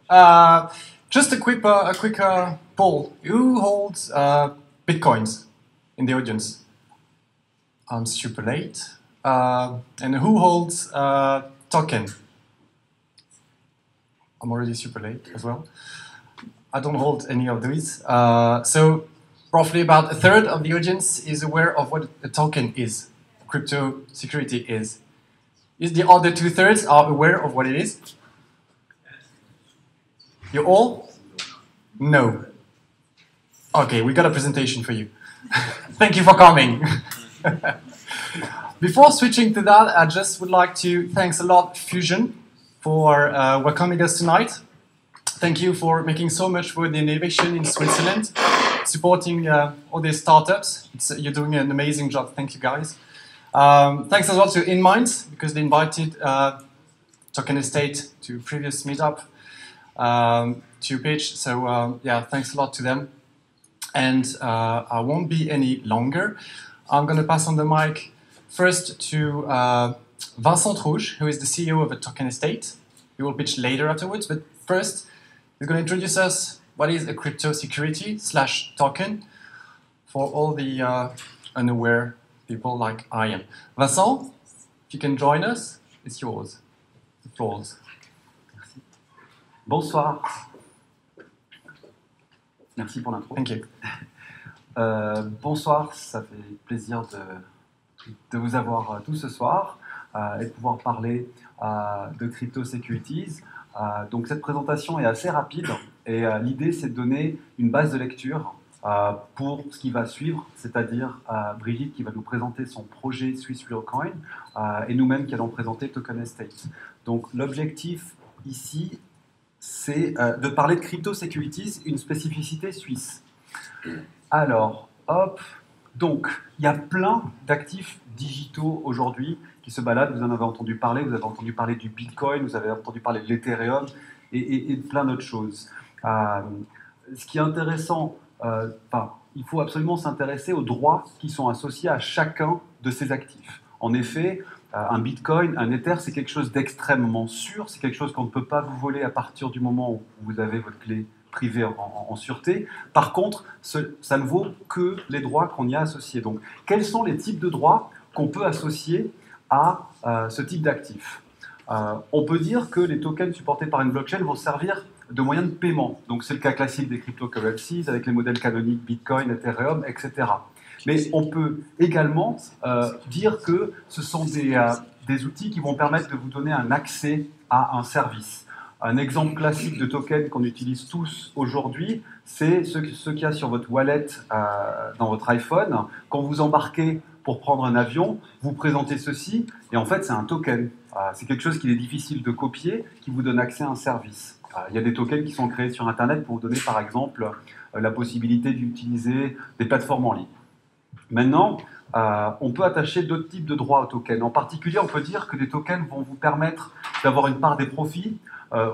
Just a quick poll. Who holds Bitcoins in the audience? I'm super late. And who holds token? I'm already super late as well. I don't hold any of these. So roughly about a third of the audience is aware of what a token is, crypto security is. Is the other 2/3 are aware of what it is? You all? No. Okay, we got a presentation for you. Thank you for coming. Before switching to that, I just would like to thanks a lot Fusion for welcoming us tonight. Thank you for making so much for the innovation in Switzerland, supporting all these startups. You're doing an amazing job. Thank you, guys. Thanks as well to InMinds, because they invited Token Estate to previous meetup to pitch. So yeah, thanks a lot to them. And I won't be any longer. I'm going to pass on the mic first to Vincent Trouge, who is the CEO of a Token Estate. He will pitch later afterwards, but first, he's going to introduce us what is a crypto security / token for all the unaware people like I am. Vincent, if you can join us, it's yours. The floor's. Merci. Bonsoir. Merci pour l'intro. Thank you. Bonsoir, ça fait plaisir de vous avoir tous ce soir et de pouvoir parler de Crypto Securities. Donc cette présentation est assez rapide et l'idée c'est de donner une base de lecture pour ce qui va suivre, c'est-à-dire Brigitte qui va nous présenter son projet Swiss Real Coin et nous-mêmes qui allons présenter Token Estate. Donc l'objectif ici c'est de parler de Crypto Securities, une spécificité suisse. Alors, hop, donc il y a plein d'actifs digitaux aujourd'hui qui se baladent, vous en avez entendu parler, vous avez entendu parler du Bitcoin, vous avez entendu parler de l'Ethereum et de plein d'autres choses. Ce qui est intéressant, il faut absolument s'intéresser aux droits qui sont associés à chacun de ces actifs. En effet, un Bitcoin, un Ether, c'est quelque chose d'extrêmement sûr, c'est quelque chose qu'on ne peut pas vous voler à partir du moment où vous avez votre clé privée en sûreté. Par contre, ça ne vaut que les droits qu'on y a associés. Donc, quels sont les types de droits qu'on peut associer à ce type d'actifs? On peut dire que les tokens supportés par une blockchain vont servir de moyen de paiement. Donc, c'est le cas classique des cryptocurrencies avec les modèles canoniques Bitcoin, Ethereum, etc. Mais on peut également dire que ce sont des outils qui vont permettre de vous donner un accès à un service. Un exemple classique de token qu'on utilise tous aujourd'hui, c'est ce qu'il y a sur votre wallet dans votre iPhone. Quand vous embarquez pour prendre un avion, vous présentez ceci, et en fait c'est un token. C'est quelque chose qu'il est difficile de copier, qui vous donne accès à un service. Il y a des tokens qui sont créés sur Internet pour vous donner par exemple la possibilité d'utiliser des plateformes en ligne. Maintenant, on peut attacher d'autres types de droits aux tokens. En particulier, on peut dire que des tokens vont vous permettre d'avoir une part des profits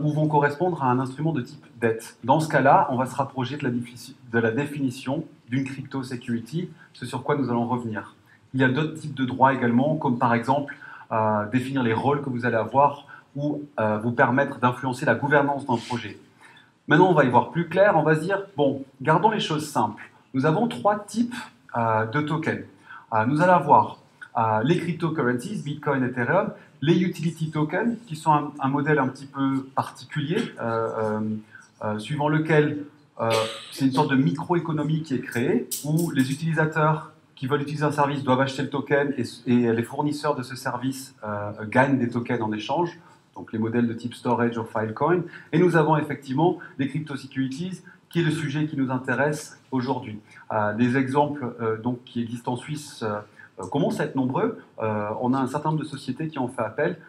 ou vont correspondre à un instrument de type dette. Dans ce cas-là, on va se rapprocher de la définition d'une crypto security, ce sur quoi nous allons revenir. Il y a d'autres types de droits également, comme par exemple définir les rôles que vous allez avoir ou vous permettre d'influencer la gouvernance d'un projet. Maintenant, on va y voir plus clair, on va se dire, bon, gardons les choses simples. Nous avons trois types de tokens. Nous allons avoir les cryptocurrencies, Bitcoin, Ethereum, les utility tokens, qui sont un modèle un petit peu particulier, suivant lequel c'est une sorte de microéconomie qui est créée, où les utilisateurs qui veulent utiliser un service doivent acheter le token et les fournisseurs de ce service gagnent des tokens en échange, donc les modèles de type storage ou Filecoin. Et nous avons effectivement les crypto securities, qui est le sujet qui nous intéresse aujourd'hui. Des exemples donc, qui existent en Suisse commencent à être nombreux. On a un certain nombre de sociétés qui ont fait appel,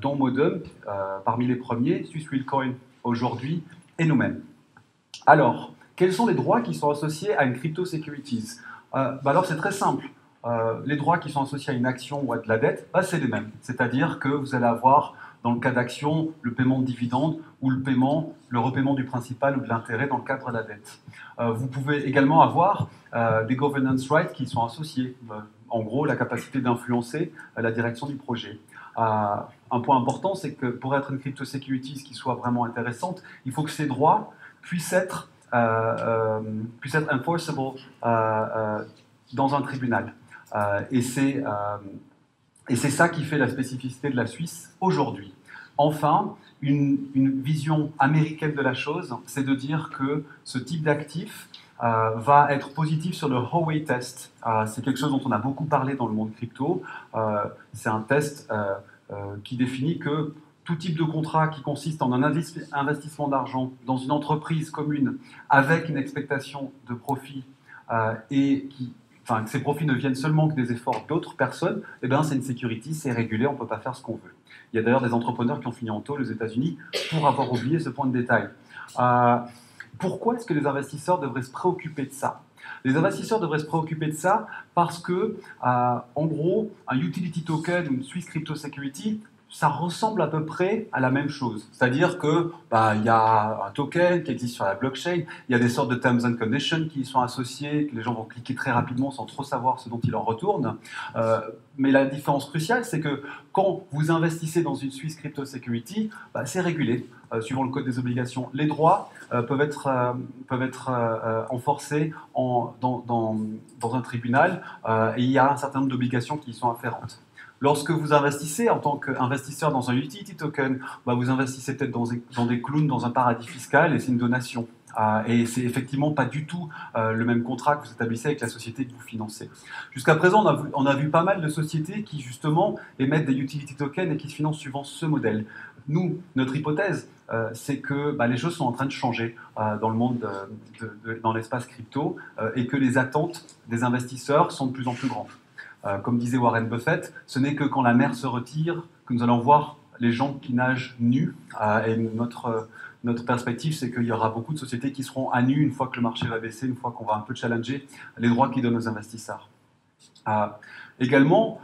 dont Modem, parmi les premiers, Swiss Real Coin aujourd'hui, et nous-mêmes. Alors, quels sont les droits qui sont associés à une crypto securities? Alors, c'est très simple. Les droits qui sont associés à une action ou à de la dette, c'est les mêmes. C'est-à-dire que vous allez avoir, dans le cas d'action, le paiement de dividendes ou le repaiement du principal ou de l'intérêt dans le cadre de la dette. Vous pouvez également avoir des governance rights qui sont associés. En gros, la capacité d'influencer la direction du projet. un point important, c'est que pour être une crypto-securities qui soit vraiment intéressante, il faut que ces droits puissent être enforceable dans un tribunal. Et c'est ça qui fait la spécificité de la Suisse aujourd'hui. Enfin, une vision américaine de la chose, c'est de dire que ce type d'actif va être positif sur le Howey test. C'est quelque chose dont on a beaucoup parlé dans le monde crypto. C'est un test qui définit que tout type de contrat qui consiste en un investissement d'argent dans une entreprise commune avec une expectation de profit et que ces profits ne viennent seulement que des efforts d'autres personnes, eh bien, c'est une security, c'est régulé, on ne peut pas faire ce qu'on veut. Il y a d'ailleurs des entrepreneurs qui ont fini en taule aux États-Unis pour avoir oublié ce point de détail. Pourquoi est-ce que les investisseurs devraient se préoccuper de ça? Les investisseurs devraient se préoccuper de ça parce que, en gros, un utility token ou une Swiss Crypto Security, ça ressemble à peu près à la même chose. C'est-à-dire que y a un token qui existe sur la blockchain, il y a des sortes de terms and conditions qui y sont associés, que les gens vont cliquer très rapidement sans trop savoir ce dont il en retourne. Mais la différence cruciale, c'est que quand vous investissez dans une Swiss Crypto Security, c'est régulé, suivant le code des obligations. Les droits peuvent être enforcés dans un tribunal et il y a un certain nombre d'obligations qui y sont afférentes. Lorsque vous investissez en tant qu'investisseur dans un utility token, vous investissez peut-être dans des clowns dans un paradis fiscal et c'est une donation. Et c'est effectivement pas du tout le même contrat que vous établissez avec la société que vous financez. Jusqu'à présent, on a vu pas mal de sociétés qui justement émettent des utility tokens et qui se financent suivant ce modèle. Nous, notre hypothèse, c'est que les choses sont en train de changer dans le monde, dans l'espace crypto et que les attentes des investisseurs sont de plus en plus grandes. Comme disait Warren Buffett, ce n'est que quand la mer se retire que nous allons voir les gens qui nagent nus. Et notre perspective, c'est qu'il y aura beaucoup de sociétés qui seront à nu une fois que le marché va baisser, une fois qu'on va un peu challenger les droits qu'ils donnent aux investisseurs. Également,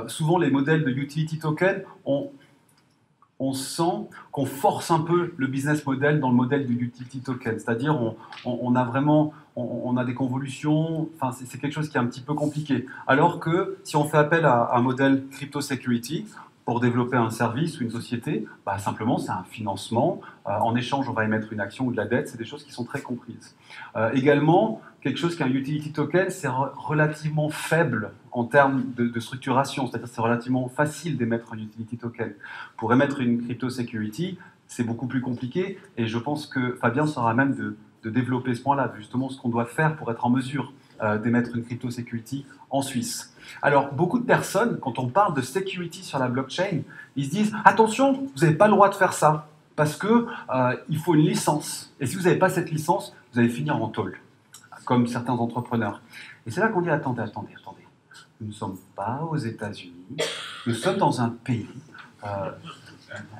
souvent les modèles de utility token, on sent qu'on force un peu le business model dans le modèle du utility token. C'est-à-dire on a des convolutions, c'est quelque chose qui est un petit peu compliqué. Alors que si on fait appel à un modèle crypto security pour développer un service ou une société, simplement c'est un financement. En échange, on va émettre une action ou de la dette. C'est des choses qui sont très comprises. Également, quelque chose qu'un utility token, c'est relativement faible en termes de structuration. C'est-à-dire c'est relativement facile d'émettre un utility token. Pour émettre une crypto security, c'est beaucoup plus compliqué. Et je pense que Fabien sera même de développer ce point-là, justement ce qu'on doit faire pour être en mesure d'émettre une crypto security en Suisse. Alors, beaucoup de personnes, quand on parle de security sur la blockchain, ils se disent « Attention, vous n'avez pas le droit de faire ça, parce qu'il faut une licence. Et si vous n'avez pas cette licence, vous allez finir en taule, comme certains entrepreneurs. » Et c'est là qu'on dit « Attendez. Nous ne sommes pas aux États-Unis, nous sommes dans un pays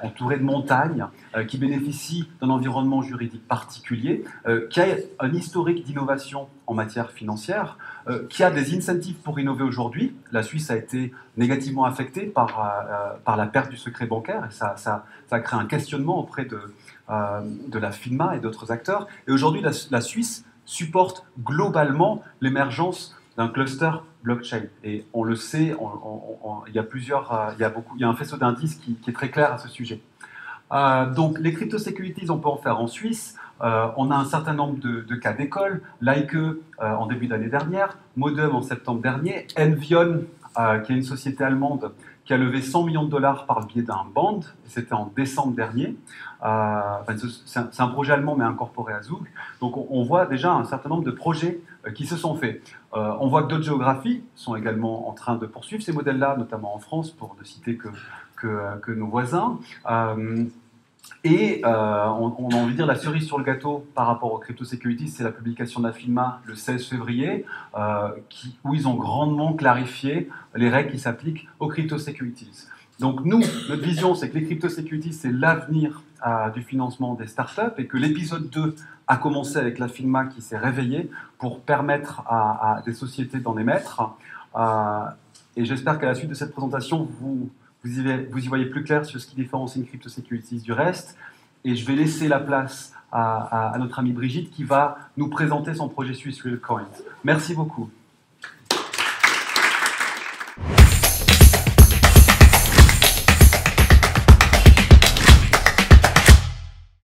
entouré de montagnes, qui bénéficie d'un environnement juridique particulier, qui a un historique d'innovation en matière financière, qui a des incentives pour innover aujourd'hui. La Suisse a été négativement affectée par la perte du secret bancaire, et ça a créé un questionnement auprès de la FINMA et d'autres acteurs. Et aujourd'hui, la Suisse supporte globalement l'émergence d'un cluster blockchain. Et on le sait, il y a un faisceau d'indices qui est très clair à ce sujet. Donc les crypto-securities, on peut en faire en Suisse. On a un certain nombre de cas d'école. Like en début d'année dernière, Modem en septembre dernier, Envion, qui est une société allemande qui a levé 100 millions de dollars par le biais d'un bond, c'était en décembre dernier. C'est un projet allemand mais incorporé à Zug. Donc on voit déjà un certain nombre de projets qui se sont faits. On voit que d'autres géographies sont également en train de poursuivre ces modèles-là, notamment en France, pour ne citer que nos voisins. Et on a envie de dire la cerise sur le gâteau par rapport aux crypto-securities, c'est la publication de la FINMA le 16 février, où ils ont grandement clarifié les règles qui s'appliquent aux crypto-securities. Donc nous, notre vision, c'est que les crypto-securities, c'est l'avenir du financement des startups et que l'épisode 2 a commencé avec la FINMA qui s'est réveillée pour permettre à des sociétés d'en émettre. Et j'espère qu'à la suite de cette présentation, vous y voyez plus clair sur ce qui différencie une crypto-securities du reste. Et je vais laisser la place à notre amie Brigitte qui va nous présenter son projet Swiss Real Coins. Merci beaucoup.